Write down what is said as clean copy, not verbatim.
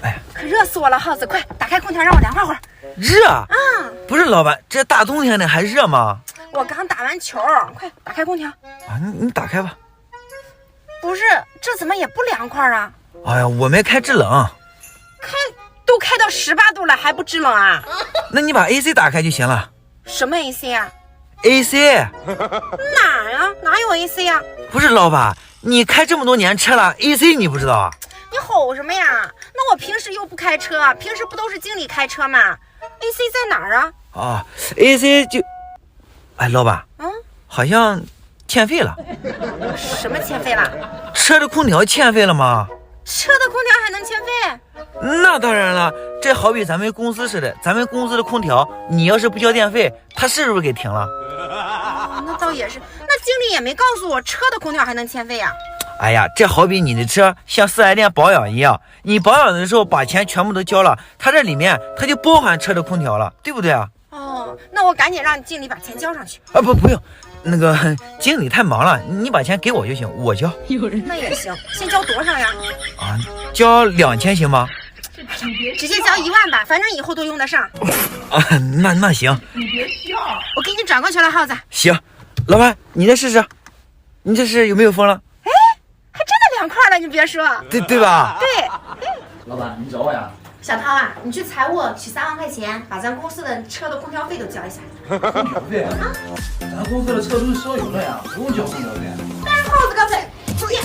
哎呀，可热死我了，耗子，快打开空调让我凉快会儿。热啊？不是老板，这大冬天的还热吗？我刚打完球，快打开空调。啊，你打开吧。不是，这怎么也不凉快啊？哎呀，我没开制冷。都开到18度了还不制冷啊？那你把 AC 打开就行了。什么 AC 啊 ？AC 哪呀？哪有 AC 呀？不是老板，你开这么多年车了 ，AC 你不知道啊？你吼什么呀？那我平时又不开车，平时不都是经理开车吗 ？AC 在哪儿啊？啊 ，AC 就，哎，老板，好像欠费了。什么欠费了？车的空调欠费了吗？车的空调还能欠费？那当然了，这好比咱们公司似的，咱们公司的空调，你要是不交电费，它是不是给停了？那倒也是，那经理也没告诉我车的空调还能欠费呀。哎呀，这好比你的车像4S店保养一样，你保养的时候把钱全部都交了，它这里面它就包含车的空调了，对不对啊？哦，那我赶紧让经理把钱交上去。啊，不用，那个经理太忙了，你把钱给我就行，我交。那也行，先交多少呀？啊，交2000行吗？直接交1万吧，反正以后都用得上。啊，那行。你别笑。我给你转过去了，耗子。行，老板你再试试，你这是有没有风了？哎，还真的凉快了，你别说。对吧？对。老板，你找我呀？小涛啊，你去财务取3万块钱，把咱公司的车的空调费都交一下。空调费啊？咱公司的车都是烧油的呀，不用交空调费。但是耗子刚才，注意，